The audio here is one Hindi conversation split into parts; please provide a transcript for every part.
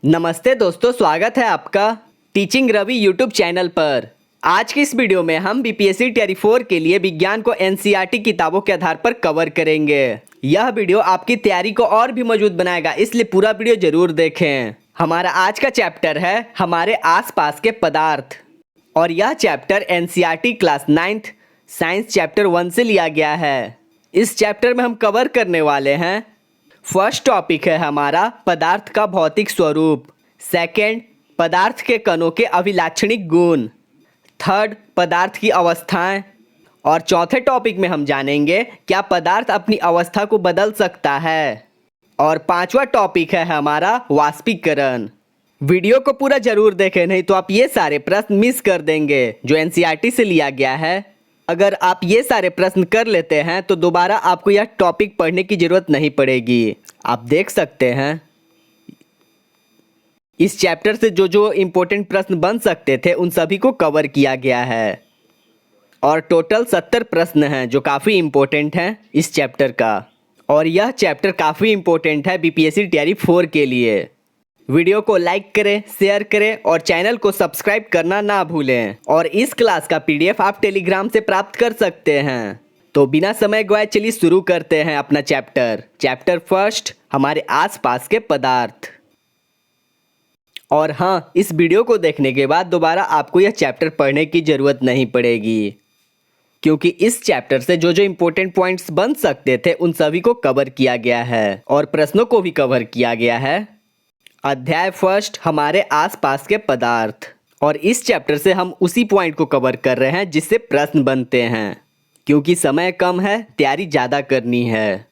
नमस्ते दोस्तों, स्वागत है आपका टीचिंग रवि यूट्यूब चैनल पर। आज की इस वीडियो में हम बीपीएससी टियर 4 के लिए विज्ञान को एनसीईआरटी किताबों के आधार पर कवर करेंगे। यह वीडियो आपकी तैयारी को और भी मजबूत बनाएगा, इसलिए पूरा वीडियो जरूर देखें। हमारा आज का चैप्टर है हमारे आसपास के पदार्थ, और यह chapter NCERT class 9th science chapter 1 से लिया गया है। इस चैप्टर में हम कवर करने वाले हैं, फर्स्ट टॉपिक है हमारा पदार्थ का भौतिक स्वरूप, सेकंड पदार्थ के कणों के अभिलाक्षणिक गुण, थर्ड पदार्थ की अवस्थाएं, और चौथे टॉपिक में हम जानेंगे क्या पदार्थ अपनी अवस्था को बदल सकता है, और पांचवा टॉपिक है हमारा वाष्पीकरण। वीडियो को पूरा जरूर देखें, नहीं तो आप ये सारे प्रश्न मिस कर देंगे जो एनसीईआरटी से लिया गया है। अगर आप ये सारे प्रश्न कर लेते हैं तो दोबारा आपको यह टॉपिक पढ़ने की जरूरत नहीं पड़ेगी। आप देख सकते हैं इस चैप्टर से जो जो इम्पोर्टेंट प्रश्न बन सकते थे उन सभी को कवर किया गया है, और टोटल 70 प्रश्न हैं जो काफ़ी इम्पोर्टेंट हैं इस चैप्टर का। और यह चैप्टर काफ़ी इम्पोर्टेंट है बीपीएससी टियर 4 के लिए। वीडियो को लाइक करें, शेयर करें और चैनल को सब्सक्राइब करना ना भूलें। और इस क्लास का पीडीएफ आप टेलीग्राम से प्राप्त कर सकते हैं। तो बिना समय गवाए चलिए शुरू करते हैं अपना चैप्टर फर्स्ट, हमारे आसपास के पदार्थ। और हाँ, इस वीडियो को देखने के बाद दोबारा आपको यह चैप्टर पढ़ने की ज़रूरत नहीं पड़ेगी, क्योंकि इस चैप्टर से जो जो इम्पोर्टेंट पॉइंट्स बन सकते थे उन सभी को कवर किया गया है और प्रश्नों को भी कवर किया गया है। अध्याय फर्स्ट, हमारे आसपास के पदार्थ, और इस चैप्टर से हम उसी पॉइंट को कवर कर रहे हैं जिससे प्रश्न बनते हैं, क्योंकि समय कम है, तैयारी ज़्यादा करनी है।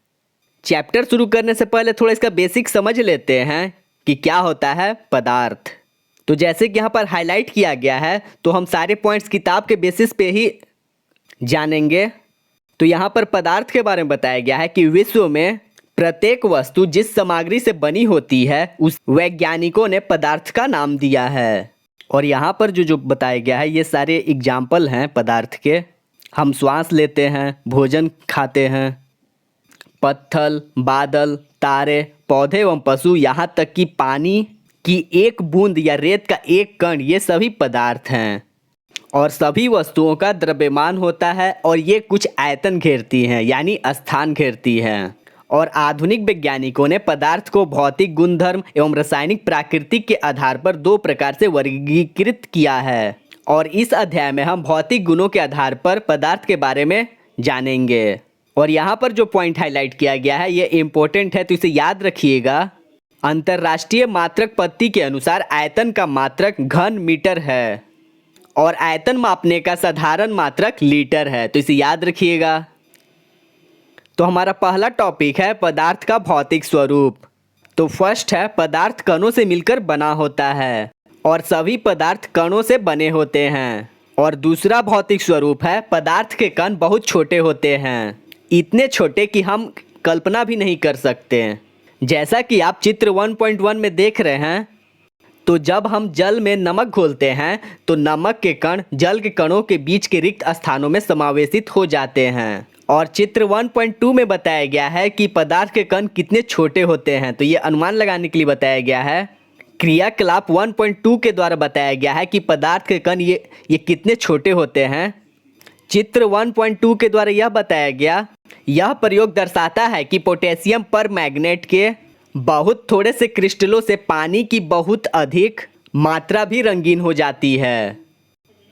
चैप्टर शुरू करने से पहले थोड़ा इसका बेसिक समझ लेते हैं कि क्या होता है पदार्थ। तो जैसे कि यहाँ पर हाईलाइट किया गया है, तो हम सारे पॉइंट्स किताब के बेसिस पे ही जानेंगे। तो यहाँ पर पदार्थ के बारे में बताया गया है कि विश्व में प्रत्येक वस्तु जिस सामग्री से बनी होती है उस वैज्ञानिकों ने पदार्थ का नाम दिया है। और यहाँ पर जो जो बताया गया है ये सारे एग्जाम्पल हैं पदार्थ के। हम श्वास लेते हैं, भोजन खाते हैं, पत्थर, बादल, तारे, पौधे एवं पशु, यहाँ तक कि पानी की एक बूंद या रेत का एक कण, ये सभी पदार्थ हैं। और सभी वस्तुओं का द्रव्यमान होता है और ये कुछ आयतन घेरती हैं, यानी स्थान घेरती हैं। और आधुनिक वैज्ञानिकों ने पदार्थ को भौतिक गुणधर्म एवं रासायनिक प्राकृतिक के आधार पर दो प्रकार से वर्गीकृत किया है। और इस अध्याय में हम भौतिक गुणों के आधार पर पदार्थ के बारे में जानेंगे। और यहाँ पर जो पॉइंट हाईलाइट किया गया है ये इम्पोर्टेंट है, तो इसे याद रखिएगा। अंतर्राष्ट्रीय मात्रक पद्धति के अनुसार आयतन का मात्रक घन मीटर है और आयतन मापने का साधारण मात्रक लीटर है, तो इसे याद रखिएगा। तो हमारा पहला टॉपिक है पदार्थ का भौतिक स्वरूप। तो फर्स्ट है पदार्थ कणों से मिलकर बना होता है और सभी पदार्थ कणों से बने होते हैं। और दूसरा भौतिक स्वरूप है पदार्थ के कण बहुत छोटे होते हैं, इतने छोटे कि हम कल्पना भी नहीं कर सकते। जैसा कि आप चित्र 1.1 में देख रहे हैं, तो जब हम जल में नमक घोलते हैं तो नमक के कण जल के कणों के बीच के रिक्त स्थानों में समावेशित हो जाते हैं। और चित्र 1.2 में बताया गया है कि पदार्थ के कण कितने छोटे होते हैं, तो ये अनुमान लगाने के लिए बताया गया है। क्रियाकलाप 1.2 के द्वारा बताया गया है कि पदार्थ के कण ये कितने छोटे होते हैं। चित्र 1.2 के द्वारा यह बताया गया, यह प्रयोग दर्शाता है कि पोटेशियम पर मैग्नेट के बहुत थोड़े से क्रिस्टलों से पानी की बहुत अधिक मात्रा भी रंगीन हो जाती है।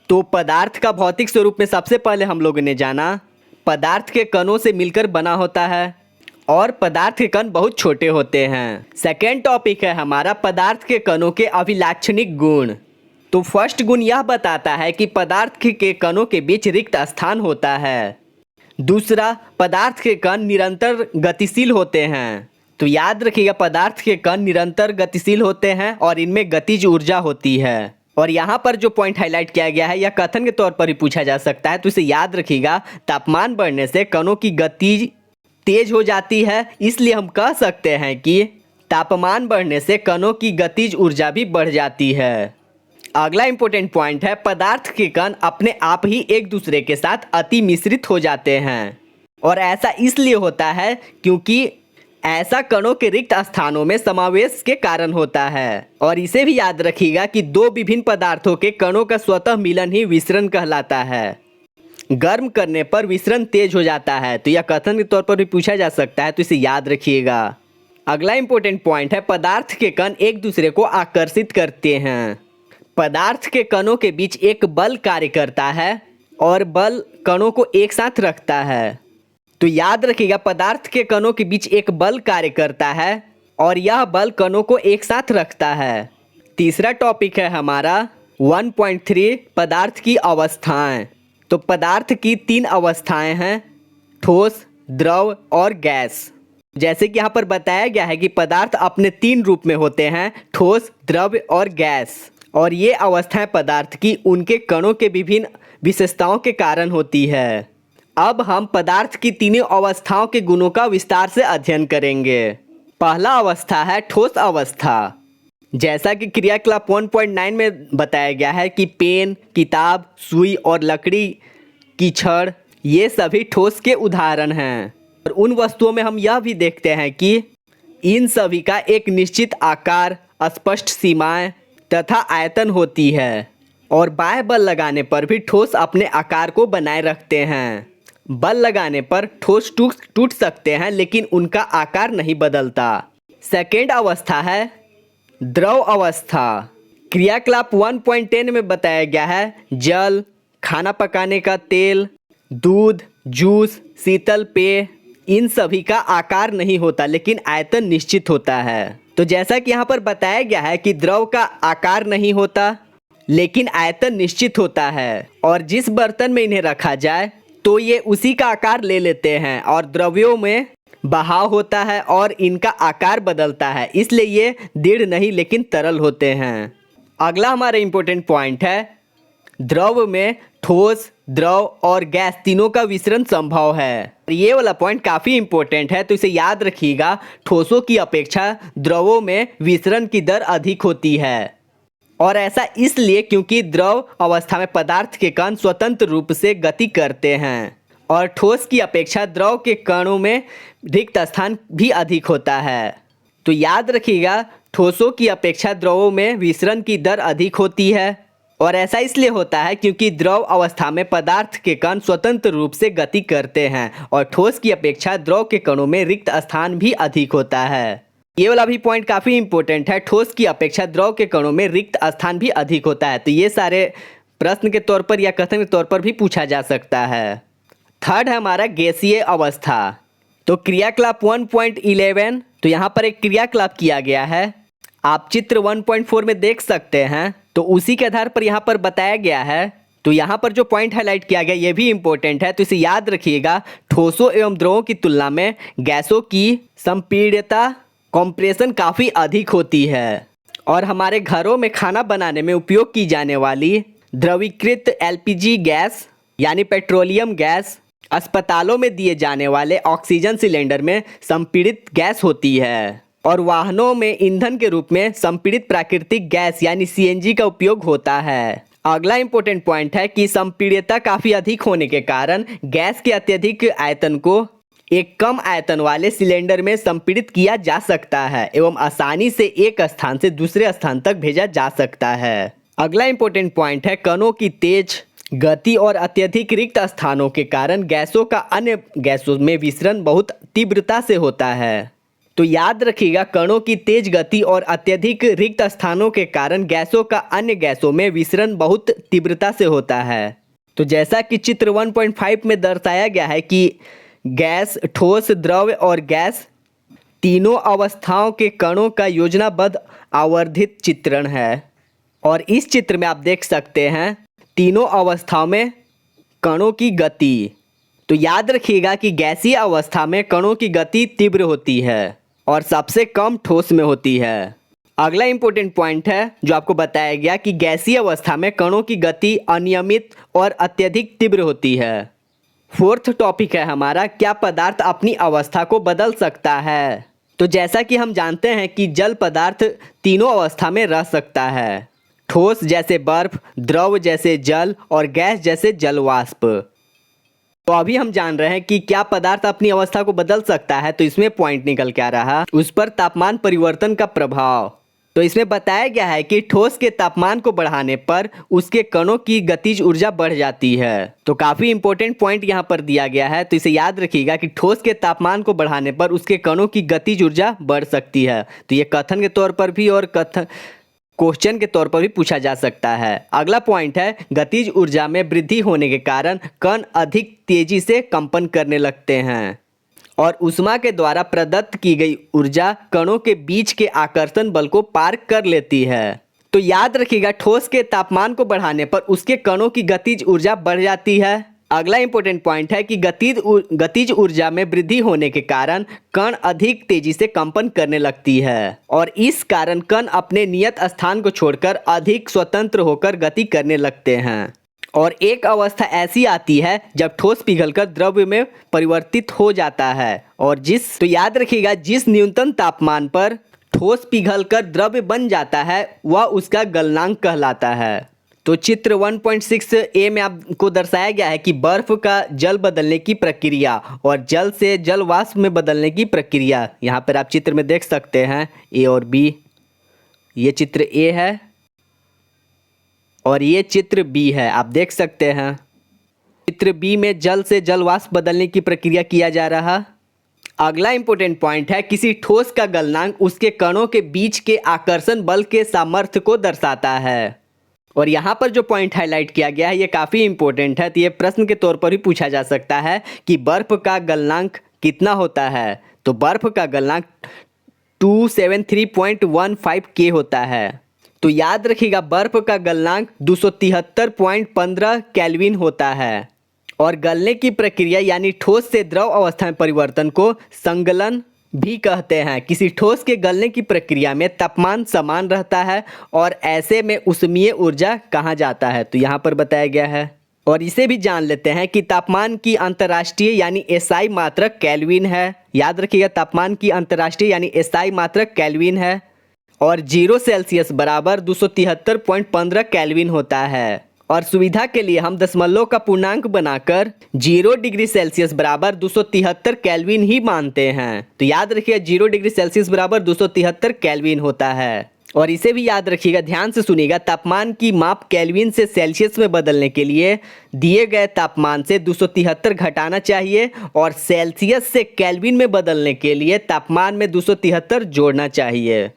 तो पदार्थ का भौतिक स्वरूप में सबसे पहले हम लोगों ने जाना पदार्थ के कणों से मिलकर बना होता है और पदार्थ के कण बहुत छोटे होते हैं। सेकेंड टॉपिक है हमारा पदार्थ के कणों के अभिलाक्षणिक गुण। तो फर्स्ट गुण यह बताता है कि पदार्थ के कणों के बीच रिक्त स्थान होता है। दूसरा, पदार्थ के कण निरंतर गतिशील होते हैं। तो याद रखिएगा पदार्थ के कण निरंतर गतिशील होते हैं और इनमें गतिज ऊर्जा होती है। और यहाँ पर जो पॉइंट हाईलाइट किया गया है यह कथन के तौर पर ही पूछा जा सकता है, तो इसे याद रखिएगा। तापमान बढ़ने से कणों की गति तेज हो जाती है, इसलिए हम कह सकते हैं कि तापमान बढ़ने से कणों की गतिज ऊर्जा भी बढ़ जाती है। अगला इंपॉर्टेंट पॉइंट है पदार्थ के कण अपने आप ही एक दूसरे के साथ अति मिश्रित हो जाते हैं। और ऐसा इसलिए होता है क्योंकि ऐसा कणों के रिक्त स्थानों में समावेश के कारण होता है। और इसे भी याद रखिएगा कि दो विभिन्न पदार्थों के कणों का स्वतः मिलन ही विसरण कहलाता है। गर्म करने पर विसरण तेज हो जाता है, तो यह कथन के तौर पर भी पूछा जा सकता है, तो इसे याद रखिएगा। अगला इंपॉर्टेंट पॉइंट है, पदार्थ के कण एक दूसरे को आकर्षित करते हैं। पदार्थ के कणों के बीच एक बल कार्य करता है और बल कणों को एक साथ रखता है। तो याद रखिएगा, पदार्थ के कणों के बीच एक बल कार्य करता है और यह बल कणों को एक साथ रखता है। तीसरा टॉपिक है हमारा 1.3 पदार्थ की अवस्थाएं। तो पदार्थ की 3 अवस्थाएं हैं, ठोस, द्रव और गैस। जैसे कि यहाँ पर बताया गया है कि पदार्थ अपने 3 रूप में होते हैं, ठोस, द्रव और गैस। और ये अवस्थाएं पदार्थ की उनके कणों के विभिन्न विशेषताओं के कारण होती है। अब हम पदार्थ की तीनों अवस्थाओं के गुणों का विस्तार से अध्ययन करेंगे। पहला अवस्था है ठोस अवस्था। जैसा कि क्रियाकलाप 1.9 में बताया गया है कि पेन, किताब, सुई और लकड़ी की छड़ ये सभी ठोस के उदाहरण हैं। और उन वस्तुओं में हम यह भी देखते हैं कि इन सभी का एक निश्चित आकार, स्पष्ट सीमाएं तथा आयतन होती है। और बाह्य बल लगाने पर भी ठोस अपने आकार को बनाए रखते हैं। बल लगाने पर ठोस टूट सकते हैं, लेकिन उनका आकार नहीं बदलता। सेकेंड अवस्था है द्रव अवस्था। क्रियाकलाप 1.10 में बताया गया है जल, खाना पकाने का तेल, दूध, जूस, शीतल पेय इन सभी का आकार नहीं होता, लेकिन आयतन निश्चित होता है। तो जैसा कि यहाँ पर बताया गया है कि द्रव का आकार नहीं होता, लेकिन आयतन निश्चित होता है। और जिस बर्तन में इन्हें रखा जाए तो ये उसी का आकार ले लेते हैं। और द्रव्यों में बहाव होता है और इनका आकार बदलता है, इसलिए ये दृढ़ नहीं लेकिन तरल होते हैं। अगला हमारा इंपॉर्टेंट पॉइंट है, द्रव में ठोस, द्रव और गैस तीनों का विसरण संभव है। ये वाला पॉइंट काफ़ी इंपॉर्टेंट है, तो इसे याद रखिएगा। ठोसों की अपेक्षा द्रवों में विसरण की दर अधिक होती है। और ऐसा इसलिए क्योंकि द्रव अवस्था में पदार्थ के कण स्वतंत्र रूप से गति करते हैं और ठोस की अपेक्षा द्रव के कणों में रिक्त स्थान भी अधिक होता है। तो याद रखिएगा, ठोसों की अपेक्षा द्रवों में विसरण की दर अधिक होती है। और ऐसा इसलिए होता है क्योंकि द्रव अवस्था में पदार्थ के कण स्वतंत्र रूप से गति करते हैं और ठोस की अपेक्षा द्रव के कणों में रिक्त स्थान भी अधिक होता है। ये वाला भी पॉइंट काफ़ी इंपॉर्टेंट है, ठोस की अपेक्षा द्रव के कणों में रिक्त स्थान भी अधिक होता है। तो ये सारे प्रश्न के तौर पर या कथन के तौर पर भी पूछा जा सकता है। थर्ड है हमारा गैसीय अवस्था। तो क्रियाकलाप 1.11, तो यहाँ पर एक क्रियाकलाप किया गया है, आप चित्र 1.4 में देख सकते हैं। तो उसी के आधार पर यहाँ पर बताया गया है। तो यहाँ पर जो पॉइंट हाईलाइट किया गया ये भी इंपॉर्टेंट है, तो इसे याद रखिएगा। ठोसों एवं द्रवों की तुलना में गैसों की संपीड्यता, कंप्रेशन काफ़ी अधिक होती है। और हमारे घरों में खाना बनाने में उपयोग की जाने वाली द्रवीकृत LPG गैस यानी पेट्रोलियम गैस, अस्पतालों में दिए जाने वाले ऑक्सीजन सिलेंडर में संपीड़ित गैस होती है। और वाहनों में ईंधन के रूप में संपीड़ित प्राकृतिक गैस यानी CNG का उपयोग होता है। अगला इंपॉर्टेंट पॉइंट है कि संपीड्यता काफ़ी अधिक होने के कारण गैस के अत्यधिक आयतन को एक कम आयतन वाले सिलेंडर में संपीड़ित किया जा सकता है एवं आसानी से एक स्थान से दूसरे स्थान तक भेजा जा सकता है। अगला इंपॉर्टेंट पॉइंट है कणों की तेज गति और अत्यधिक रिक्त स्थानों के कारण गैसों का अन्य गैसों में विसरण बहुत तीव्रता से होता है। तो याद रखिएगा, कणों की तेज गति और अत्यधिक रिक्त स्थानों के कारण गैसों का अन्य गैसों में विसरण बहुत तीव्रता से होता है। तो जैसा कि चित्र 1.5 में दर्शाया गया है कि गैस, ठोस, द्रव और गैस तीनों अवस्थाओं के कणों का योजनाबद्ध आवर्धित चित्रण है। और इस चित्र में आप देख सकते हैं तीनों अवस्थाओं में कणों की गति। तो याद रखिएगा कि गैसीय अवस्था में कणों की गति तीव्र होती है और सबसे कम ठोस में होती है। अगला इंपॉर्टेंट पॉइंट है जो आपको बताया गया कि गैसीय अवस्था में कणों की गति अनियमित और अत्यधिक तीव्र होती है। फोर्थ टॉपिक है हमारा, क्या पदार्थ अपनी अवस्था को बदल सकता है। तो जैसा कि हम जानते हैं कि जल पदार्थ तीनों अवस्था में रह सकता है, ठोस जैसे बर्फ, द्रव जैसे जल और गैस जैसे जल वाष्प। तो अभी हम जान रहे हैं कि क्या पदार्थ अपनी अवस्था को बदल सकता है। तो इसमें पॉइंट निकल के आ रहा उस पर तापमान परिवर्तन का प्रभाव। तो इसमें बताया गया है कि ठोस के तापमान को बढ़ाने पर उसके कणों की गतिज ऊर्जा बढ़ जाती है। तो काफी इंपॉर्टेंट पॉइंट यहाँ पर दिया गया है, तो इसे याद रखिएगा कि ठोस के तापमान को बढ़ाने पर उसके कणों की गतिज ऊर्जा बढ़ सकती है। तो ये कथन के तौर पर भी और क्वेश्चन के तौर पर भी पूछा जा सकता है। अगला पॉइंट है, गतिज ऊर्जा में वृद्धि होने के कारण कण अधिक तेजी से कंपन करने लगते हैं और ऊष्मा के द्वारा प्रदत्त की गई ऊर्जा कणों के बीच के आकर्षण बल को पार कर लेती है। तो याद रखिएगा, ठोस के तापमान को बढ़ाने पर उसके कणों की गतिज ऊर्जा बढ़ जाती है। अगला इंपॉर्टेंट पॉइंट है कि गतिज ऊर्जा में वृद्धि होने के कारण कण अधिक तेजी से कंपन करने लगती है और इस कारण कण अपने नियत स्थान को छोड़कर अधिक स्वतंत्र होकर गति करने लगते हैं। और एक अवस्था ऐसी आती है जब ठोस पिघलकर द्रव्य में परिवर्तित हो जाता है और तो याद रखिएगा, जिस न्यूनतम तापमान पर ठोस पिघलकर द्रव्य बन जाता है वह उसका गलनांक कहलाता है। तो चित्र 1.6a में आपको दर्शाया गया है कि बर्फ का जल बदलने की प्रक्रिया और जल से जल वाष्प में बदलने की प्रक्रिया। यहाँ पर आप चित्र में देख सकते हैं ए और बी। ये चित्र ए है और ये चित्र बी है, आप देख सकते हैं। चित्र बी में जल से जल वाष्प बदलने की प्रक्रिया किया जा रहा। अगला इंपॉर्टेंट पॉइंट है, किसी ठोस का गलनांक उसके कणों के बीच के आकर्षण बल के सामर्थ्य को दर्शाता है। और यहाँ पर जो पॉइंट हाईलाइट किया गया है ये काफ़ी इंपॉर्टेंट है, तो ये प्रश्न के तौर पर भी पूछा जा सकता है कि बर्फ का गलनांक कितना होता है। तो बर्फ का गलनांक 273.15 K होता है। तो याद रखिएगा, बर्फ का गलनांक 273.15 केल्विन होता है। और गलने की प्रक्रिया यानी ठोस से द्रव अवस्था में परिवर्तन को संगलन भी कहते हैं। किसी ठोस के गलने की प्रक्रिया में तापमान समान रहता है और ऐसे में ऊष्मीय ऊर्जा कहा जाता है। तो यहाँ पर बताया गया है। और इसे भी जान लेते हैं कि तापमान की अंतर्राष्ट्रीय यानी एसआई मात्रक केल्विन है। याद रखिएगा, तापमान की अंतर्राष्ट्रीय यानी एसआई मात्रक केल्विन है और 0 सेल्सियस बराबर 273.15 केल्विन होता है। और सुविधा के लिए हम दशमलव का पूर्णांक बनाकर 0 डिग्री सेल्सियस बराबर 273 केल्विन ही मानते हैं। तो याद रखिए, 0 डिग्री सेल्सियस बराबर 273 केल्विन होता है। और इसे भी याद रखिएगा, ध्यान से सुनिएगा, तापमान की माप केल्विन से सेल्सियस में बदलने के लिए दिए गए तापमान से 273 घटाना चाहिए और सेल्सियस से केल्विन में बदलने के लिए तापमान में 273 जोड़ना चाहिए।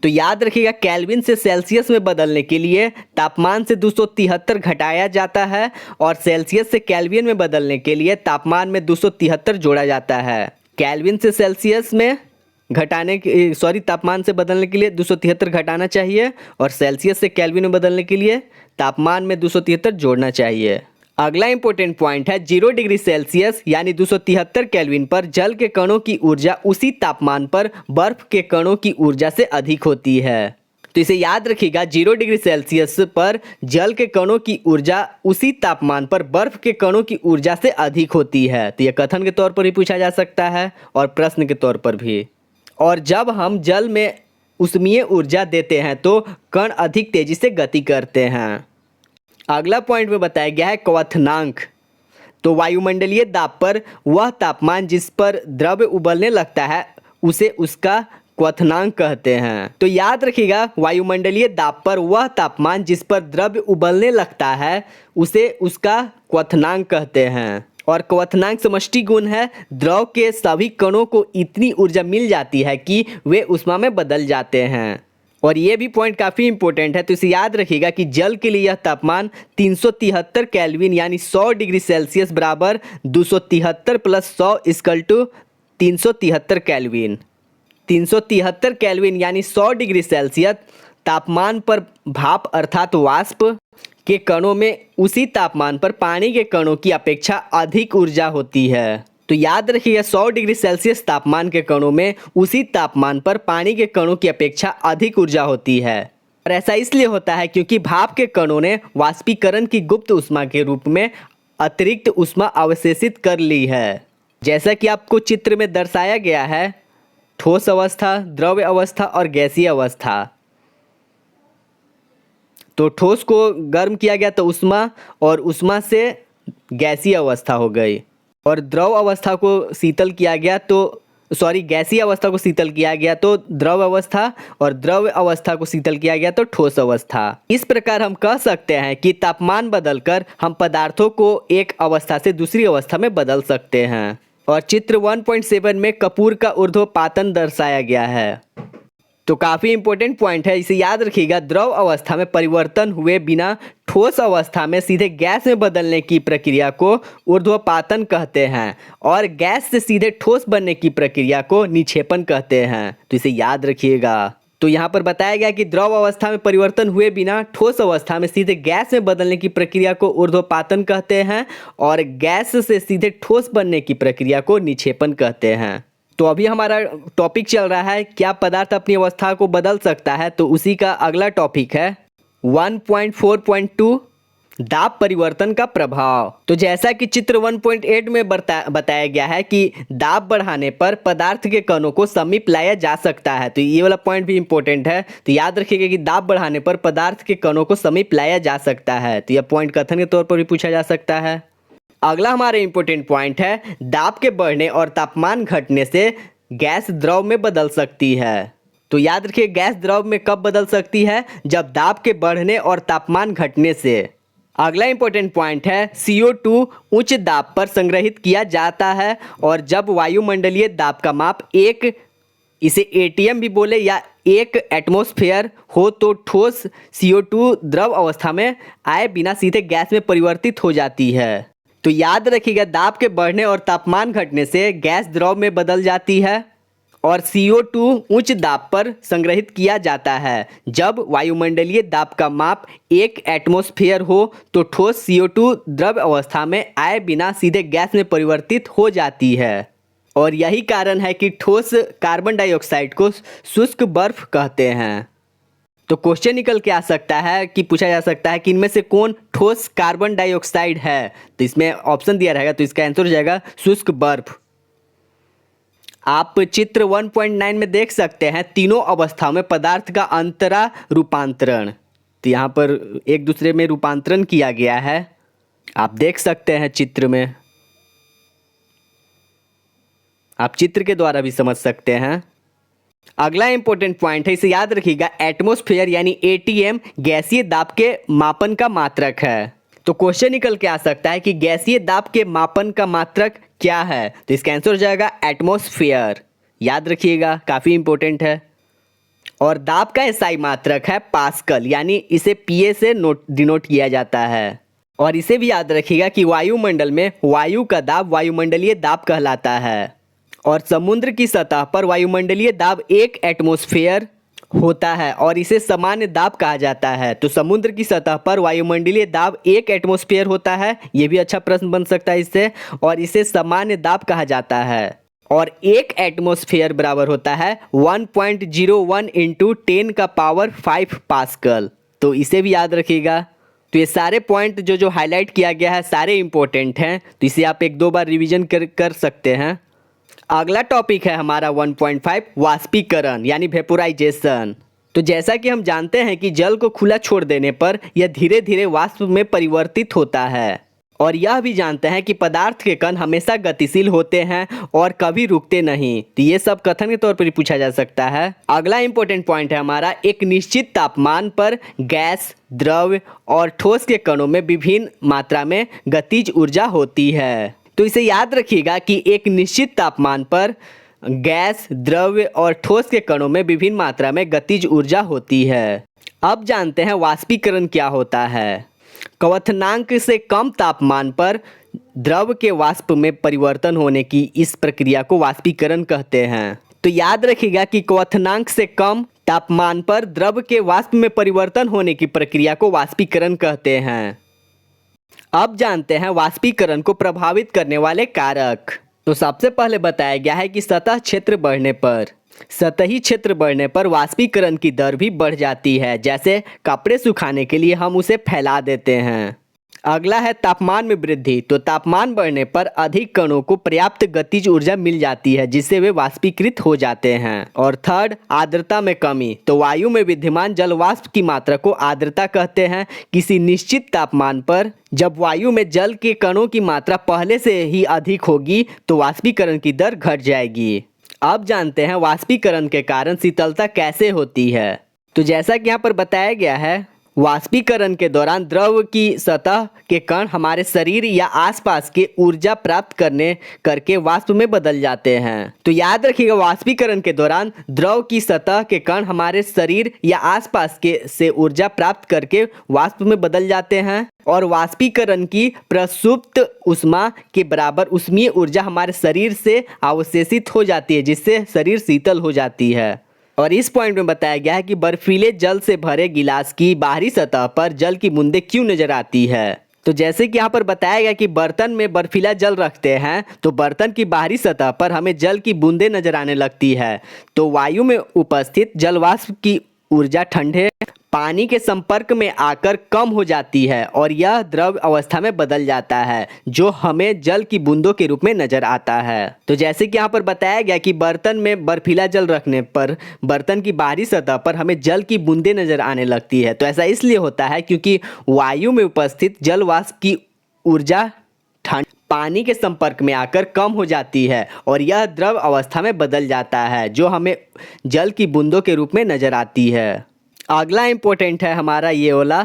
तो याद रखिएगा, केल्विन से सेल्सियस में बदलने के लिए तापमान से 273 घटाया जाता है और सेल्सियस से केल्विन में बदलने के लिए तापमान में 273 जोड़ा जाता है। केल्विन से सेल्सियस में तापमान से बदलने के लिए 273 घटाना चाहिए और सेल्सियस से केल्विन में बदलने के लिए तापमान में 273 जोड़ना चाहिए। अगला इंपॉर्टेंट पॉइंट है, 0 डिग्री सेल्सियस यानी 273 केल्विन पर जल के कणों की ऊर्जा उसी तापमान पर बर्फ के कणों की ऊर्जा से अधिक होती है। तो इसे याद रखिएगा, 0 डिग्री सेल्सियस पर जल के कणों की ऊर्जा उसी तापमान पर बर्फ के कणों की ऊर्जा से अधिक होती है। तो यह कथन के तौर पर भी पूछा जा सकता है और प्रश्न के तौर पर भी। और जब हम जल में ऊष्मीय ऊर्जा देते हैं तो कण अधिक तेजी से गति करते हैं। अगला पॉइंट में बताया गया है क्वथनांक। तो वायुमंडलीय दाब पर वह तापमान जिस पर द्रव्य उबलने लगता है उसे उसका क्वथनांक कहते हैं। तो याद रखिएगा, वायुमंडलीय दाब पर वह तापमान जिस पर द्रव्य उबलने लगता है उसे उसका क्वथनांक कहते हैं। और क्वथनांक समष्टि गुण है, द्रव के सभी कणों को इतनी ऊर्जा मिल जाती है कि वे ऊष्मा में बदल जाते हैं। और ये भी पॉइंट काफ़ी इंपॉर्टेंट है, तो इसे याद रखिएगा कि जल के लिए यह तापमान 373 केल्विन यानी 100 डिग्री सेल्सियस बराबर 273 plus 100 equal to 373 Kelvin. 373 Kelvin यानी 100 डिग्री सेल्सियस तापमान पर भाप अर्थात वाष्प के कणों में उसी तापमान पर पानी के कणों की अपेक्षा अधिक ऊर्जा होती है। तो याद रखिएगा, 100 डिग्री सेल्सियस तापमान के कणों में उसी तापमान पर पानी के कणों की अपेक्षा अधिक ऊर्जा होती है। और ऐसा इसलिए होता है क्योंकि भाप के कणों ने वाष्पीकरण की गुप्त ऊष्मा के रूप में अतिरिक्त ऊष्मा अवशेषित कर ली है। जैसा कि आपको चित्र में दर्शाया गया है, ठोस अवस्था, द्रव्य अवस्था और गैसीय अवस्था। तो ठोस को गर्म किया गया तो ऊष्मा, और ऊष्मा से गैसीय अवस्था हो गई। और द्रव अवस्था को शीतल किया गया तो गैसीय अवस्था को शीतल किया गया तो द्रव अवस्था, और द्रव अवस्था को शीतल किया गया तो ठोस अवस्था। इस प्रकार हम कह सकते हैं कि तापमान बदलकर हम पदार्थों को एक अवस्था से दूसरी अवस्था में बदल सकते हैं। और चित्र 1.7 में कपूर का ऊर्ध्वपातन दर्शाया गया है। तो काफ़ी इंपॉर्टेंट पॉइंट है, इसे याद रखिएगा। द्रव अवस्था में परिवर्तन हुए बिना ठोस अवस्था में सीधे गैस में बदलने की प्रक्रिया को ऊर्ध्वपातन कहते हैं, और गैस से सीधे ठोस बनने की प्रक्रिया को निक्षेपण कहते हैं। तो इसे याद रखिएगा। तो यहाँ पर बताया गया कि द्रव अवस्था में परिवर्तन हुए बिना ठोस अवस्था में सीधे गैस में बदलने की प्रक्रिया को ऊर्ध्वपातन कहते हैं, और गैस से सीधे ठोस बनने की प्रक्रिया को निक्षेपण कहते हैं। तो अभी हमारा टॉपिक चल रहा है क्या पदार्थ अपनी अवस्था को बदल सकता है, तो उसी का अगला टॉपिक है 1.4.2 दाब परिवर्तन का प्रभाव। तो जैसा कि चित्र 1.8 में बताया गया है कि दाब बढ़ाने पर पदार्थ के कणों को समीप लाया जा सकता है। तो ये वाला पॉइंट भी इंपॉर्टेंट है, तो याद रखिएगा कि दाब बढ़ाने पर पदार्थ के कणों को समीप लाया जा सकता है। तो यह पॉइंट कथन के तौर पर भी पूछा जा सकता है। अगला हमारा इंपॉर्टेंट पॉइंट है दाब के बढ़ने और तापमान घटने से गैस द्रव में बदल सकती है। तो याद रखिए गैस द्रव में कब बदल सकती है, जब दाब के बढ़ने और तापमान घटने से। अगला इंपॉर्टेंट पॉइंट है CO2 उच्च दाब पर संग्रहित किया जाता है, और जब वायुमंडलीय दाब का माप इसे ATM भी बोले या 1 एटमॉस्फेयर हो तो ठोस CO2 द्रव अवस्था में आए बिना सीधे गैस में परिवर्तित हो जाती है। तो याद रखिएगा दाब के बढ़ने और तापमान घटने से गैस द्रव में बदल जाती है, और CO2 उच्च दाब पर संग्रहित किया जाता है। जब वायुमंडलीय दाब का माप 1 एटमॉस्फेयर हो तो ठोस CO2 द्रव अवस्था में आए बिना सीधे गैस में परिवर्तित हो जाती है। और यही कारण है कि ठोस कार्बन डाइऑक्साइड को शुष्क बर्फ कहते हैं। तो क्वेश्चन निकल के आ सकता है कि पूछा जा सकता है कि इनमें से कौन ठोस कार्बन डाइऑक्साइड है, तो इसमें ऑप्शन दिया रहेगा, तो इसका आंसर हो जाएगा शुष्क बर्फ। आप चित्र 1.9 में देख सकते हैं तीनों अवस्थाओं में पदार्थ का अंतरा रूपांतरण। तो यहाँ पर एक दूसरे में रूपांतरण किया गया है, आप देख सकते हैं चित्र में, आप चित्र के द्वारा भी समझ सकते हैं। अगला इंपॉर्टेंट पॉइंट है, इसे याद रखिएगा, एटमॉस्फेयर यानी ATM गैसीय दाब के मापन का मात्रक है। तो क्वेश्चन निकल के आ सकता है कि गैसीय दाब के मापन का मात्रक क्या है, तो इसका आंसर हो जाएगा एटमॉस्फेयर। याद रखिएगा, काफ़ी इंपॉर्टेंट है। और दाब का SI मात्रक है पास्कल, यानी इसे PA से डिनोट किया जाता है। और इसे भी याद रखिएगा कि वायुमंडल में वायु का दाब वायुमंडलीय दाब कहलाता है, और समुद्र की सतह पर वायुमंडलीय दाब 1 एटमॉस्फेयर होता है, और इसे सामान्य दाब कहा जाता है। तो समुद्र की सतह पर वायुमंडलीय दाब 1 एटमॉस्फेयर होता है, ये भी अच्छा प्रश्न बन सकता है इससे, और इसे सामान्य दाब कहा जाता है। और 1 एटमॉस्फेयर बराबर होता है 1.01 इंटू 10 का पावर 5 पास्कल। तो इसे भी याद रखिएगा। तो ये सारे पॉइंट जो हाईलाइट किया गया है सारे इंपॉर्टेंट हैं, तो इसे आप 1-2 बार रिवीजन कर सकते हैं। अगला टॉपिक है हमारा 1.5 वाष्पीकरण यानी वेपोराइजेशन। तो जैसा कि हम जानते हैं कि जल को खुला छोड़ देने पर यह धीरे धीरे वाष्प में परिवर्तित होता है, और यह भी जानते हैं कि पदार्थ के कण हमेशा गतिशील होते हैं और कभी रुकते नहीं। तो ये सब कथन के तौर पर ही पूछा जा सकता है। अगला इंपॉर्टेंट पॉइंट है हमारा, एक निश्चित तापमान पर गैस, द्रव और ठोस के कणों में विभिन्न मात्रा में गतिज ऊर्जा होती है। तो इसे याद रखिएगा कि एक निश्चित तापमान पर गैस, द्रव और ठोस के कणों में विभिन्न मात्रा में गतिज ऊर्जा होती है। अब जानते हैं वाष्पीकरण क्या होता है। क्वथनांक से कम तापमान पर द्रव के वाष्प में परिवर्तन होने की इस प्रक्रिया को वाष्पीकरण कहते हैं। तो याद रखिएगा कि क्वथनांक से कम तापमान पर द्रव के वाष्प में परिवर्तन होने की प्रक्रिया को वाष्पीकरण कहते हैं। अब जानते हैं वाष्पीकरण को प्रभावित करने वाले कारक। तो सबसे पहले बताया गया है कि सतही क्षेत्र बढ़ने पर वाष्पीकरण की दर भी बढ़ जाती है। जैसे कपड़े सुखाने के लिए हम उसे फैला देते हैं, अगला है तापमान में वृद्धि। तो तापमान बढ़ने पर अधिक कणों को पर्याप्त गतिज ऊर्जा मिल जाती है जिससे वे वाष्पीकृत हो जाते हैं। और थर्ड, आर्द्रता में कमी। तो वायु में विद्यमान जल वाष्प की मात्रा को आर्द्रता कहते हैं। किसी निश्चित तापमान पर जब वायु में जल के कणों की मात्रा पहले से ही अधिक होगी तो वाष्पीकरण की दर घट जाएगी। अब जानते हैं वाष्पीकरण के कारण शीतलता कैसे होती है। तो जैसा कि यहाँ पर बताया गया है, वाष्पीकरण के दौरान द्रव की सतह के कण हमारे शरीर या आसपास के ऊर्जा प्राप्त करके वाष्प में बदल जाते हैं। तो याद रखिएगा, वाष्पीकरण के दौरान द्रव की सतह के कण हमारे शरीर या आसपास के से ऊर्जा प्राप्त करके वाष्प में बदल जाते हैं। और वाष्पीकरण की प्रसुप्त ऊष्मा के बराबर ऊष्मीय ऊर्जा हमारे शरीर से अवशोषित हो जाती है जिससे शरीर शीतल हो जाती है। और इस पॉइंट में बताया गया है कि बर्फीले जल से भरे गिलास की बाहरी सतह पर जल की बूंदें क्यों नजर आती है। तो जैसे कि यहाँ पर बताया गया कि बर्तन में बर्फीला जल रखते हैं तो बर्तन की बाहरी सतह पर हमें जल की बूंदें नजर आने लगती है। तो वायु में उपस्थित जल वाष्प की ऊर्जा ठंडे पानी के संपर्क में आकर कम हो जाती है और यह द्रव अवस्था में बदल जाता है जो हमें जल की बूंदों के रूप में नजर आता है। तो जैसे कि यहाँ पर बताया गया कि बर्तन में बर्फीला जल रखने पर बर्तन की बाहरी सतह पर हमें जल की बूंदें नजर आने लगती है। तो ऐसा इसलिए होता है क्योंकि वायु में उपस्थित जल वाष्प की ऊर्जा पानी के संपर्क में आकर कम हो जाती है और यह द्रव अवस्था में बदल जाता है जो हमें जल की बूंदों के रूप में नजर आती है। अगला इंपॉर्टेंट है हमारा ये वाला,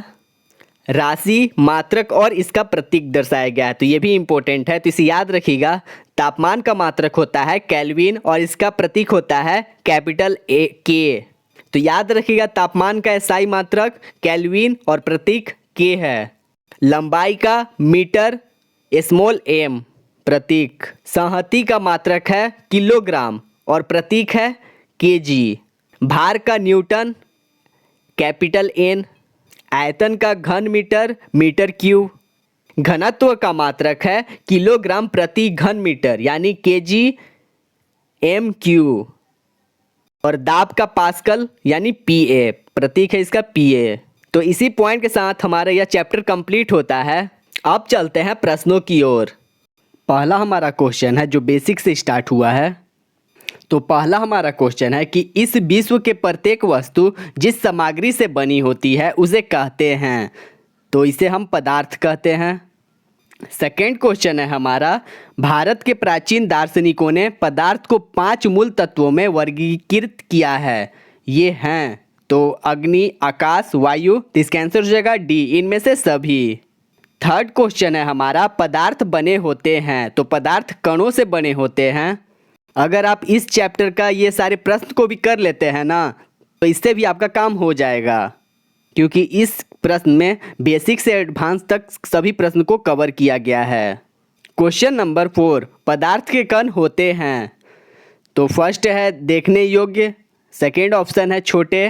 राशि, मात्रक और इसका प्रतीक दर्शाया गया है। तो ये भी इंपॉर्टेंट है, तो इसे याद रखिएगा। तापमान का मात्रक होता है केल्विन और इसका प्रतीक होता है कैपिटल ए के। तो याद रखिएगा, तापमान का एसआई मात्रक केल्विन और प्रतीक के है। लंबाई का मीटर स्मॉल एम प्रतीक। संहति का मात्रक है किलोग्राम और प्रतीक है केजी। भार का न्यूटन कैपिटल एन। आयतन का घन मीटर मीटर क्यूब। घनत्व का मात्रक है किलोग्राम प्रति घन मीटर यानी केजी एम क्यू। और दाब का पास्कल यानी पीए प्रतीक है इसका पीए। तो इसी पॉइंट के साथ हमारा यह चैप्टर कंप्लीट होता है। अब चलते हैं प्रश्नों की ओर। पहला हमारा क्वेश्चन है जो बेसिक से स्टार्ट हुआ है। तो पहला हमारा क्वेश्चन है कि इस विश्व के प्रत्येक वस्तु जिस सामग्री से बनी होती है उसे कहते हैं। तो इसे हम पदार्थ कहते हैं। सेकेंड क्वेश्चन है हमारा, भारत के प्राचीन दार्शनिकों ने पदार्थ को 5 मूल तत्वों में वर्गीकृत किया है। ये हैं तो अग्नि, आकाश, वायु। तो इसका आंसर हो जाएगा डी, इनमें से सभी। थर्ड क्वेश्चन है हमारा, पदार्थ बने होते हैं। तो पदार्थ कणों से बने होते हैं। अगर आप इस चैप्टर का ये सारे प्रश्न को भी कर लेते हैं ना तो इससे भी आपका काम हो जाएगा क्योंकि इस प्रश्न में बेसिक से एडवांस तक सभी प्रश्न को कवर किया गया है। क्वेश्चन नंबर 4, पदार्थ के कण होते हैं। तो फर्स्ट है देखने योग्य, सेकेंड ऑप्शन है छोटे,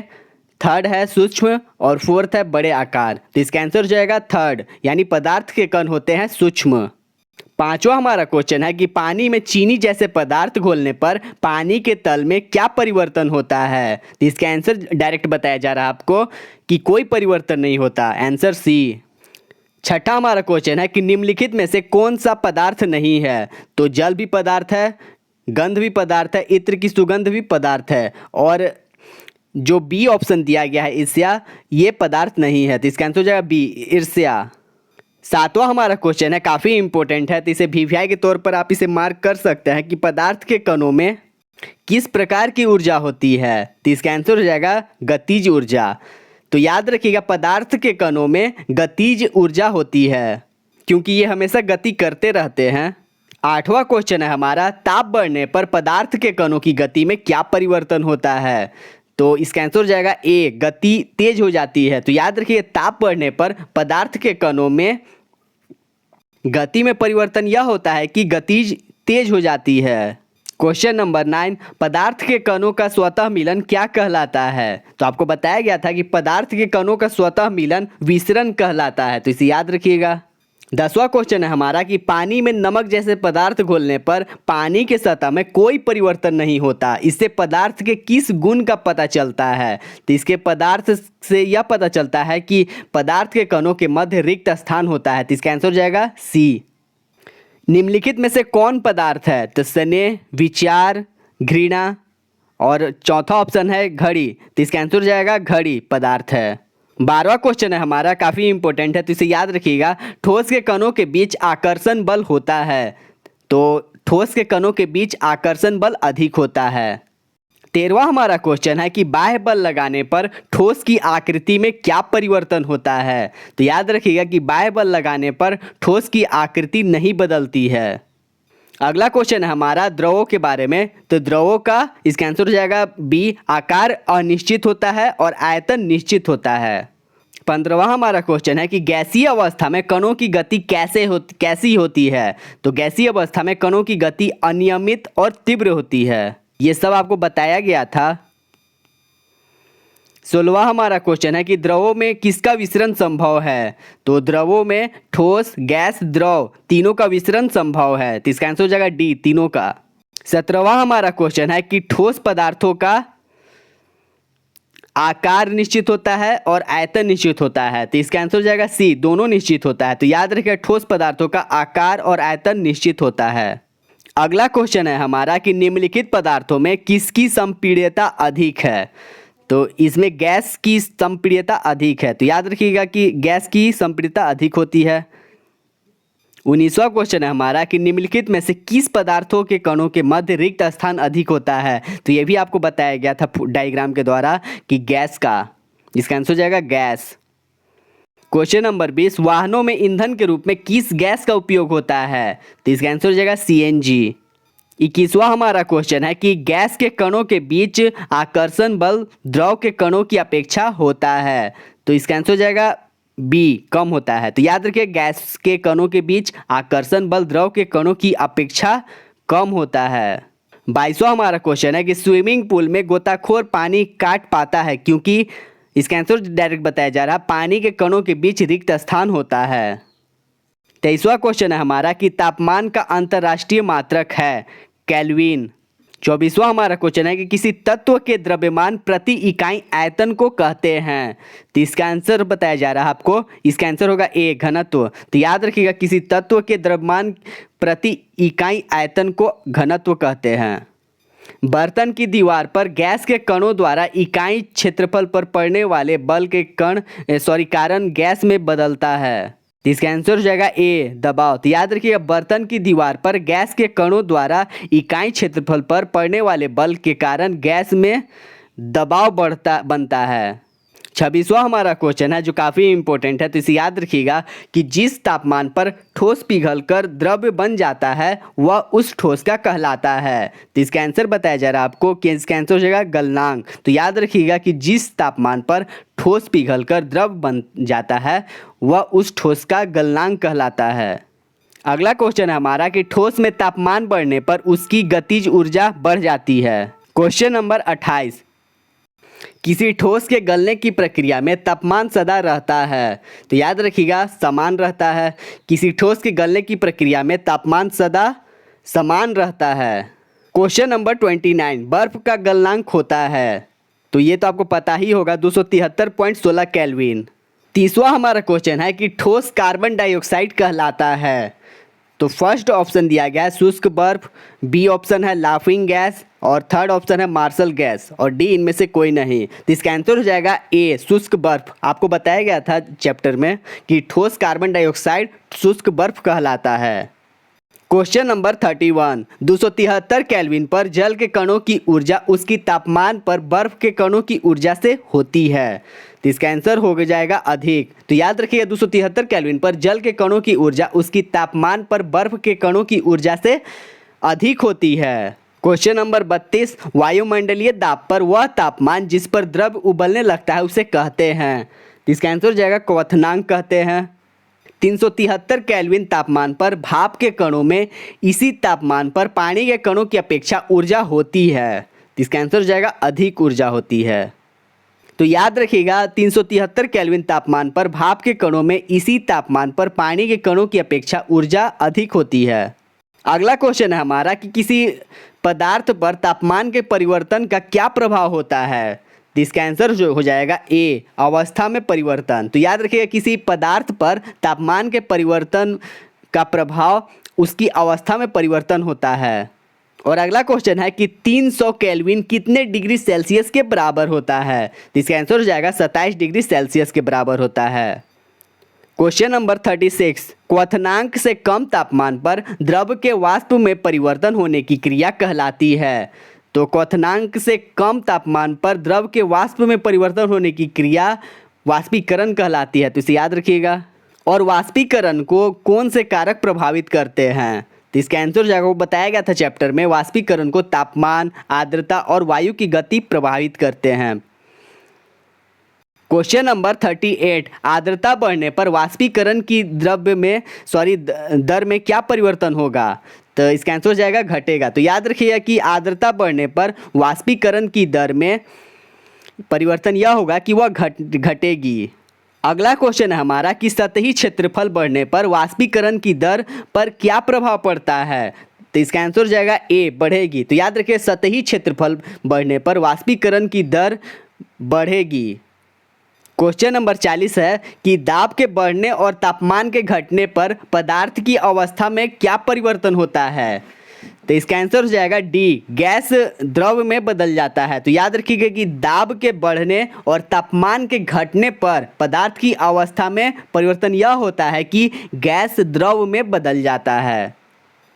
थर्ड है सूक्ष्म और फोर्थ है बड़े आकार। तो इसका आंसर हो जाएगा थर्ड यानी पदार्थ के कण होते हैं सूक्ष्म। पांचवा हमारा क्वेश्चन है कि पानी में चीनी जैसे पदार्थ घोलने पर पानी के तल में क्या परिवर्तन होता है। तो इसका आंसर डायरेक्ट बताया जा रहा है आपको कि कोई परिवर्तन नहीं होता, आंसर सी। छठा हमारा क्वेश्चन है कि निम्नलिखित में से कौन सा पदार्थ नहीं है। तो जल भी पदार्थ है, गंध भी पदार्थ है, इत्र की सुगंध भी पदार्थ है और जो बी ऑप्शन दिया गया है ईर्ष्या, ये पदार्थ नहीं है। तो इसका आंसर हो जाएगा बी, ईर्ष्या। सातवां हमारा क्वेश्चन है काफ़ी इंपॉर्टेंट है, तो इसे वीवीआई के तौर पर आप इसे मार्क कर सकते हैं कि पदार्थ के कणों में किस प्रकार की ऊर्जा होती है। तो इसका आंसर हो जाएगा गतिज ऊर्जा। तो याद रखिएगा, पदार्थ के कणों में गतिज ऊर्जा होती है क्योंकि ये हमेशा गति करते रहते हैं। आठवां क्वेश्चन है हमारा, ताप बढ़ने पर पदार्थ के कणों की गति में क्या परिवर्तन होता है। तो इसका आंसर हो जाएगा ए, गति तेज हो जाती है। तो याद रखिए, ताप बढ़ने पर पदार्थ के कणों में गति में परिवर्तन यह होता है कि गति तेज हो जाती है। क्वेश्चन नंबर 9, पदार्थ के कणों का स्वतः मिलन क्या कहलाता है। तो आपको बताया गया था कि पदार्थ के कणों का स्वतः मिलन विसरण कहलाता है। तो इसे याद रखिएगा। 10वां क्वेश्चन है हमारा कि पानी में नमक जैसे पदार्थ घोलने पर पानी के सतह में कोई परिवर्तन नहीं होता, इससे पदार्थ के किस गुण का पता चलता है? तो इसके पदार्थ से यह पता चलता है कि पदार्थ के कणों के मध्य रिक्त स्थान होता है। तो इसका आंसर हो जाएगा सी। निम्नलिखित में से कौन पदार्थ है? तो स्नेह, विचार, घृणा और चौथा ऑप्शन है घड़ी। तो इसका आंसर हो जाएगा घड़ी पदार्थ है। 12वां क्वेश्चन है हमारा, काफ़ी इंपॉर्टेंट है तो इसे याद रखिएगा। ठोस के कणों के बीच आकर्षण बल होता है, तो ठोस के कणों के बीच आकर्षण बल अधिक होता है। 13वां हमारा क्वेश्चन है कि बाह्य बल लगाने पर ठोस की आकृति में क्या परिवर्तन होता है? तो याद रखिएगा कि बाह्य बल लगाने पर ठोस की आकृति नहीं बदलती है। अगला क्वेश्चन है हमारा द्रवों के बारे में। तो द्रवों का इसका आंसर हो जाएगा बी, आकार अनिश्चित होता है और आयतन निश्चित होता है। 15वां हमारा क्वेश्चन है कि गैसीय अवस्था में कणों की गति कैसी होती है? तो गैसीय अवस्था में कणों की गति अनियमित और तीव्र होती है। ये सब आपको बताया गया था। 16वां हमारा क्वेश्चन है कि द्रवों में किसका विसरण संभव है? तो द्रवों में ठोस, गैस, द्रव तीनों का विसरण संभव है। तो इसका आंसर हो जाएगा डी, तीनों का। 17वां हमारा क्वेश्चन है कि ठोस पदार्थों का आकार निश्चित होता है और आयतन निश्चित होता है। तो इसका आंसर हो जाएगा सी, दोनों निश्चित होता है। तो याद रखिए ठोस पदार्थों का आकार और आयतन निश्चित होता है। अगला क्वेश्चन है हमारा कि निम्नलिखित पदार्थों में किसकी संपीड्यता अधिक है? तो इसमें गैस की संपीड्यता अधिक है। तो याद रखिएगा कि गैस की संपीड्यता अधिक होती है। 19वां क्वेश्चन है हमारा कि निम्नलिखित में से किस पदार्थों के कणों के मध्य रिक्त स्थान अधिक होता है? तो ये भी आपको बताया गया था डायग्राम के द्वारा कि गैस का। इसका आंसर हो जाएगा गैस। क्वेश्चन नंबर 20, वाहनों में ईंधन के रूप में किस गैस का उपयोग होता है? तो इसका आंसर हो जाएगा सीएनजी। 21वां हमारा क्वेश्चन है कि गैस के कणों के बीच आकर्षण बल द्रव के कणों की अपेक्षा होता है। तो इसका आंसर हो जाएगा बी, कम होता है। तो याद रखिए गैस के कणों के बीच आकर्षण बल द्रव के कणों की अपेक्षा कम होता है। 22वां हमारा क्वेश्चन है कि स्विमिंग पूल में गोताखोर पानी काट पाता है क्योंकि इसका आंसर डायरेक्ट बताया जा रहा है पानी के कणों के बीच रिक्त स्थान होता है। 23वां क्वेश्चन है हमारा कि तापमान का अंतर्राष्ट्रीय मात्रक है केल्विन। 24वां हमारा क्वेश्चन है कि किसी तत्व के द्रव्यमान प्रति इकाई आयतन को कहते हैं। तो इसका आंसर बताया जा रहा है आपको, इसका आंसर होगा ए, घनत्व। तो याद रखिएगा किसी तत्व के द्रव्यमान प्रति इकाई आयतन को घनत्व कहते हैं। बर्तन की दीवार पर गैस के कणों द्वारा इकाई क्षेत्रफल पर पड़ने वाले बल के कारण गैस में बदलता है। तो इसका आंसर हो जाएगा ए, दबाव। तो याद रखिएगा बर्तन की दीवार पर गैस के कणों द्वारा इकाई क्षेत्रफल पर पड़ने वाले बल के कारण गैस में दबाव बनता है। 26वां हमारा क्वेश्चन है जो काफ़ी इंपॉर्टेंट है, तो इसे याद रखिएगा कि जिस तापमान पर ठोस पिघलकर द्रव्य बन जाता है वह उस ठोस का कहलाता है। तो इसका आंसर बताया जा रहा है आपको कि इसका आंसर हो जाएगा गलनांक। तो याद रखिएगा कि जिस तापमान पर ठोस पिघलकर द्रव्य बन जाता है वह उस ठोस का गलनांक कहलाता है। अगला क्वेश्चन है हमारा कि ठोस में तापमान बढ़ने पर उसकी गतिज ऊर्जा बढ़ जाती है। क्वेश्चन नंबर 28, किसी ठोस के गलने की प्रक्रिया में तापमान सदा रहता है। तो याद रखिएगा समान रहता है। किसी ठोस के गलने की प्रक्रिया में तापमान सदा समान रहता है। क्वेश्चन नंबर 29, बर्फ का गलनांक होता है। तो ये तो आपको पता ही होगा 273.16 केल्विन। 30वां हमारा क्वेश्चन है कि ठोस कार्बन डाइऑक्साइड कहलाता है। तो फर्स्ट ऑप्शन दिया गया है शुष्क बर्फ, बी ऑप्शन है लाफिंग गैस और थर्ड ऑप्शन है मार्शल गैस और डी इनमें से कोई नहीं। तो इसका आंसर हो जाएगा ए, शुष्क बर्फ। आपको बताया गया था चैप्टर में कि ठोस कार्बन डाइऑक्साइड शुष्क बर्फ कहलाता है। क्वेश्चन नंबर 31, 273 केल्विन पर जल के कणों की ऊर्जा उसकी तापमान पर बर्फ के कणों की ऊर्जा से होती है। तो इसका आंसर हो जाएगा अधिक। तो याद रखिएगा 273 केल्विन पर जल के कणों की ऊर्जा उसकी तापमान पर बर्फ के कणों की ऊर्जा से अधिक होती है। क्वेश्चन नंबर 32, वायुमंडलीय दाब पर वह तापमान जिस पर द्रव्य उबलने लगता है उसे कहते हैं। तो इसका आंसर हो जाएगा क्वथनांक कहते हैं। 373 केल्विन तापमान पर भाप के कणों में इसी तापमान पर पानी के कणों की अपेक्षा ऊर्जा होती है। तो इसका आंसर हो जाएगा अधिक ऊर्जा होती है। तो याद रखिएगा 373 केल्विन तापमान पर भाप के कणों में इसी तापमान पर पानी के कणों की अपेक्षा ऊर्जा अधिक होती है। अगला क्वेश्चन है हमारा कि किसी पदार्थ पर तापमान के परिवर्तन का क्या प्रभाव होता है। तो इसका आंसर जो हो जाएगा ए, अवस्था में परिवर्तन। तो याद रखिएगा किसी पदार्थ पर तापमान के परिवर्तन का प्रभाव उसकी अवस्था में परिवर्तन होता है। और अगला क्वेश्चन है कि 300 केल्विन कितने डिग्री सेल्सियस के बराबर होता है। तो इसका आंसर हो जाएगा 27 डिग्री सेल्सियस के बराबर होता है। क्वेश्चन नंबर 36, क्वथनांक से कम तापमान पर द्रव के वाष्प में परिवर्तन होने की क्रिया कहलाती है। तो क्वथनांक से कम तापमान पर द्रव के वाष्प में परिवर्तन होने की क्रिया वाष्पीकरण कहलाती है। तो इसे याद रखिएगा। और वाष्पीकरण को कौन से कारक प्रभावित करते हैं। तो इसका आंसर हो जाएगा, वो बताया गया था चैप्टर में, वाष्पीकरण को तापमान, आर्द्रता और वायु की गति प्रभावित करते हैं। क्वेश्चन नंबर 38, आर्द्रता बढ़ने पर वाष्पीकरण की दर में क्या परिवर्तन होगा। तो इसका आंसर हो जाएगा घटेगा। तो याद रखिएगा कि आर्द्रता बढ़ने पर वाष्पीकरण की दर में परिवर्तन यह होगा कि वह घटेगी। अगला क्वेश्चन है हमारा कि सतही क्षेत्रफल बढ़ने पर वाष्पीकरण की दर पर क्या प्रभाव पड़ता है। तो इसका आंसर हो जाएगा ए, बढ़ेगी। तो याद रखिए सतही क्षेत्रफल बढ़ने पर वाष्पीकरण की दर बढ़ेगी। क्वेश्चन नंबर 40 है कि दाब के बढ़ने और तापमान के घटने पर पदार्थ की अवस्था में क्या परिवर्तन होता है। तो इसका आंसर हो जाएगा डी, गैस द्रव में बदल जाता है। तो याद रखिएगा कि दाब के बढ़ने और तापमान के घटने पर पदार्थ की अवस्था में परिवर्तन यह होता है कि गैस द्रव में बदल जाता है।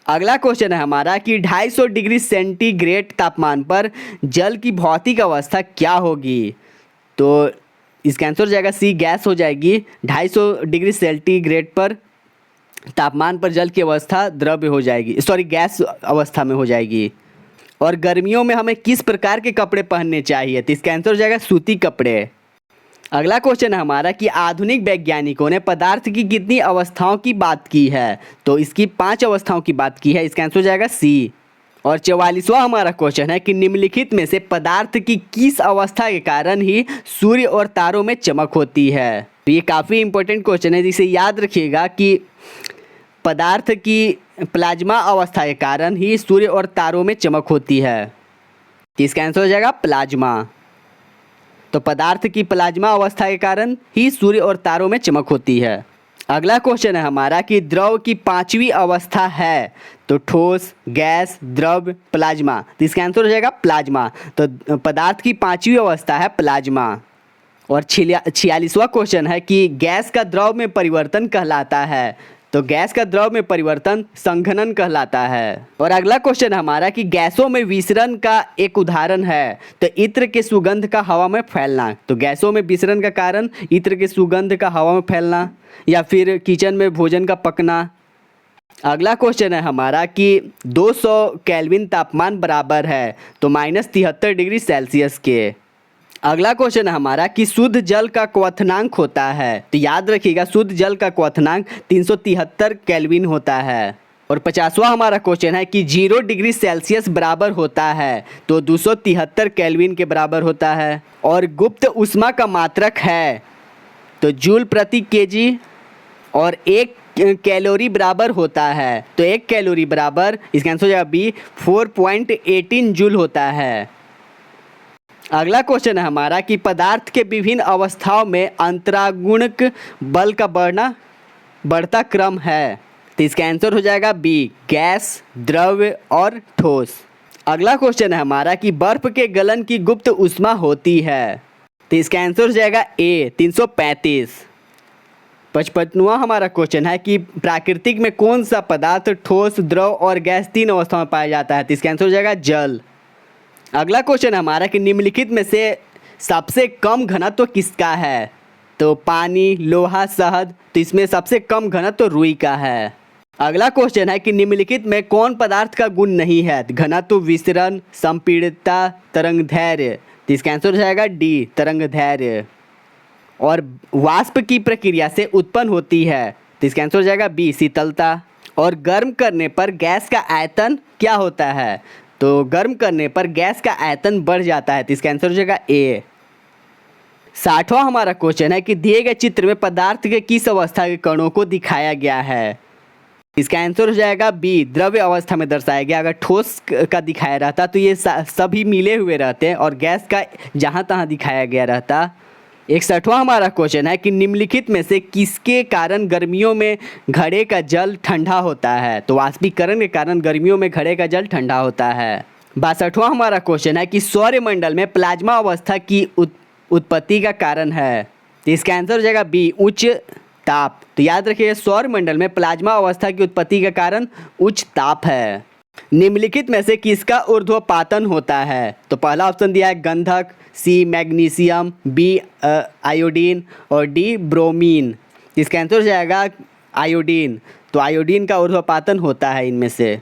अगला क्वेश्चन है हमारा कि 250 डिग्री सेंटीग्रेड तापमान पर जल की भौतिक अवस्था क्या होगी। तो इसका आंसर हो जाएगा सी, गैस हो जाएगी। 250 डिग्री सेंटीग्रेड पर तापमान पर जल की अवस्था द्रव्य हो जाएगी, गैस अवस्था में हो जाएगी। और गर्मियों में हमें किस प्रकार के कपड़े पहनने चाहिए। तो इसका आंसर हो जाएगा सूती कपड़े। अगला क्वेश्चन है हमारा कि आधुनिक वैज्ञानिकों ने पदार्थ की कितनी अवस्थाओं की बात की है। तो इसकी 5 अवस्थाओं की बात की है। इसका आंसर हो जाएगा सी। और 44वां हमारा क्वेश्चन है कि निम्नलिखित में से पदार्थ की किस अवस्था के कारण ही सूर्य और तारों में चमक होती है। तो ये काफ़ी इंपॉर्टेंट क्वेश्चन है, जिसे याद रखिएगा कि पदार्थ की प्लाज्मा अवस्था के कारण ही सूर्य और तारों में चमक होती है। तो इसका आंसर हो जाएगा प्लाज्मा। तो पदार्थ की प्लाज्मा अवस्था के कारण ही सूर्य और तारों में चमक होती है। अगला क्वेश्चन है हमारा कि द्रव की 5वीं अवस्था है। तो ठोस, गैस, द्रव, प्लाज्मा। तो इसका आंसर हो जाएगा प्लाज्मा। तो पदार्थ की 5वीं अवस्था है प्लाज्मा। और 46वां क्वेश्चन है कि गैस का द्रव में परिवर्तन कहलाता है। तो गैस का द्रव में परिवर्तन संघनन कहलाता है। और अगला क्वेश्चन हमारा कि गैसों में विसरण का एक उदाहरण है। तो इत्र के सुगंध का हवा में फैलना। तो गैसों में विसरण का कारण इत्र के सुगंध का हवा में फैलना, या फिर किचन में भोजन का पकना। अगला क्वेश्चन है हमारा कि 200 केल्विन तापमान बराबर है तो -73 डिग्री सेल्सियस के। अगला क्वेश्चन है हमारा कि शुद्ध जल का क्वथनांक होता है। तो याद रखिएगा शुद्ध जल का क्वथनांक 373 केल्विन होता है। और 50वां हमारा क्वेश्चन है कि 0 डिग्री सेल्सियस बराबर होता है तो 273 केल्विन के बराबर होता है। और गुप्त ऊष्मा का मात्रक है तो जूल प्रति केजी। और 1 कैलोरी बराबर होता है तो 1 कैलोरी बराबर, इसका आंसर हो जाएगा बी, 4.18 जूल होता है। अगला क्वेश्चन है हमारा कि पदार्थ के विभिन्न अवस्थाओं में अंतरागुणक बल का बढ़ता क्रम है। तो इसका आंसर हो जाएगा बी, गैस, द्रव्य और ठोस। अगला क्वेश्चन है हमारा कि बर्फ के गलन की गुप्त ऊष्मा होती है। तो इसका आंसर हो जाएगा ए, 335। 55वां हमारा क्वेश्चन है कि प्राकृतिक में कौन सा पदार्थ ठोस, द्रव और गैस 3 अवस्थाओं में पाया जाता है। तो इसका आंसर हो जाएगा जल। अगला क्वेश्चन है हमारा कि निम्नलिखित में से सबसे कम घनत्व किसका है। तो पानी, लोहा, शहद। तो इसमें सबसे कम घनत्व रुई का है। अगला क्वेश्चन है कि निम्नलिखित में कौन पदार्थ का गुण नहीं है। घनत्व, विसरण, संपीड़ितता, तरंगदैर्घ्य। तो इसका आंसर हो जाएगा डी, तरंगदैर्घ्य। और वाष्प की प्रक्रिया से उत्पन्न होती है। तो इसका आंसर हो जाएगा बी, शीतलता। और गर्म करने पर गैस का आयतन क्या होता है। तो गर्म करने पर गैस का आयतन बढ़ जाता है। तो इसका आंसर हो जाएगा ए। 60वां हमारा क्वेश्चन है कि दिए गए चित्र में पदार्थ के किस अवस्था के कणों को दिखाया गया है। इसका आंसर हो जाएगा बी, द्रव्य अवस्था में दर्शाया गया। अगर ठोस का दिखाया रहता तो ये सभी मिले हुए रहते हैं और गैस का जहाँ तहाँ दिखाया गया रहता। 61वां हमारा क्वेश्चन है कि निम्नलिखित में से किसके कारण गर्मियों में घड़े का जल ठंडा होता है। तो वाष्पीकरण के कारण गर्मियों में घड़े का जल ठंडा होता है। 62वां हमारा क्वेश्चन है कि सौरमंडल में प्लाज्मा अवस्था की उत्पत्ति का कारण है। तो इसका आंसर हो जाएगा बी, उच्च ताप। तो याद रखिए सौरमंडल में प्लाज्मा अवस्था की उत्पत्ति का कारण उच्च ताप है। निम्नलिखित में से किसका ऊर्ध्वपातन होता है। तो पहला ऑप्शन दिया है गंधक, सी मैग्नीशियम, बी आयोडीन और डी ब्रोमीन। इसका आंसर हो जाएगा आयोडीन। तो आयोडीन का ऊर्ध्वपातन होता है इनमें से।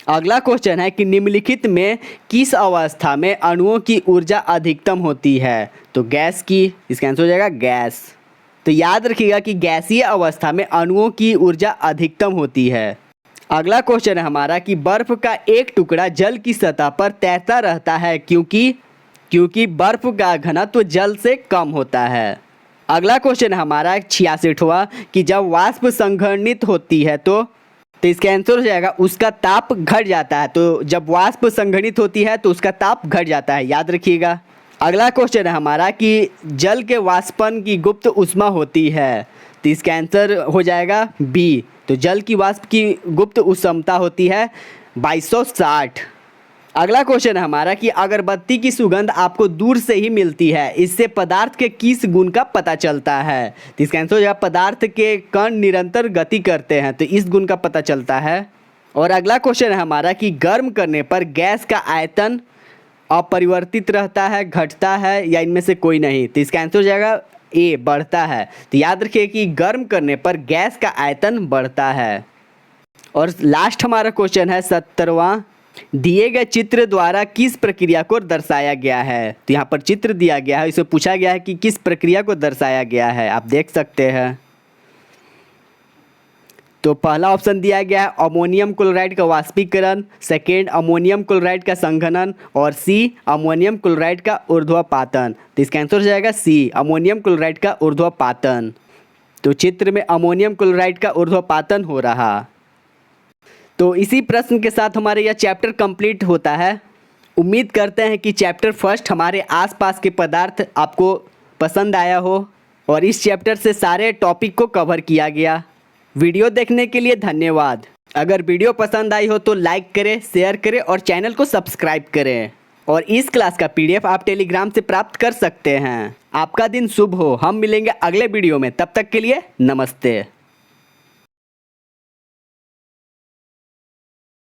अगला क्वेश्चन है कि निम्नलिखित में किस अवस्था में अणुओं की ऊर्जा अधिकतम होती है। तो गैस की। इसका आंसर हो जाएगा गैस। तो याद रखिएगा कि गैसीय अवस्था में अणुओं की ऊर्जा अधिकतम होती है। अगला क्वेश्चन है हमारा कि बर्फ का एक टुकड़ा जल की सतह पर तैरता रहता है क्योंकि बर्फ का घनत्व जल से कम होता है। अगला क्वेश्चन है हमारा 66वां कि जब वाष्प संघनित होती है तो इसका आंसर हो जाएगा उसका ताप घट जाता है। तो जब वाष्प संघनित होती है तो उसका ताप घट जाता है, याद रखिएगा। अगला क्वेश्चन है हमारा कि जल के वाष्पन की गुप्त ऊष्मा होती है। तो इसका आंसर हो जाएगा बी। तो जल की वाष्प की गुप्त उष्णता होती है 2260। अगला क्वेश्चन है हमारा कि अगरबत्ती की सुगंध आपको दूर से ही मिलती है, इससे पदार्थ के किस गुण का पता चलता है। तो इसका आंसर हो जाएगा पदार्थ के कण निरंतर गति करते हैं, तो इस गुण का पता चलता है। और अगला क्वेश्चन है हमारा कि गर्म करने पर गैस का आयतन अपरिवर्तित रहता है, घटता है या इनमें से कोई नहीं। तो इसका आंसर हो जाएगा ए, बढ़ता है। तो याद रखिए कि गर्म करने पर गैस का आयतन बढ़ता है। और लास्ट हमारा क्वेश्चन है 70वां, दिए गए चित्र द्वारा किस प्रक्रिया को दर्शाया गया है। तो यहाँ पर चित्र दिया गया है, इसे पूछा गया है कि किस प्रक्रिया को दर्शाया गया है, आप देख सकते हैं। तो पहला ऑप्शन दिया गया है अमोनियम क्लोराइड का वाष्पीकरण, सेकेंड अमोनियम क्लोराइड का संघनन और सी अमोनियम क्लोराइड का ऊर्ध्वपातन। तो इसका आंसर हो जाएगा सी, अमोनियम क्लोराइड का ऊर्ध्वपातन। तो चित्र में अमोनियम क्लोराइड का ऊर्ध्वपातन हो रहा। तो इसी प्रश्न के साथ हमारे यह चैप्टर कंप्लीट होता है। उम्मीद करते हैं कि चैप्टर फर्स्ट हमारे आसपास के पदार्थ आपको पसंद आया हो और इस चैप्टर से सारे टॉपिक को कवर किया गया। वीडियो देखने के लिए धन्यवाद। अगर वीडियो पसंद आई हो तो लाइक करें, शेयर करें और चैनल को सब्सक्राइब करें। और इस क्लास का PDF आप टेलीग्राम से प्राप्त कर सकते हैं। आपका दिन शुभ हो। हम मिलेंगे अगले वीडियो में, तब तक के लिए नमस्ते।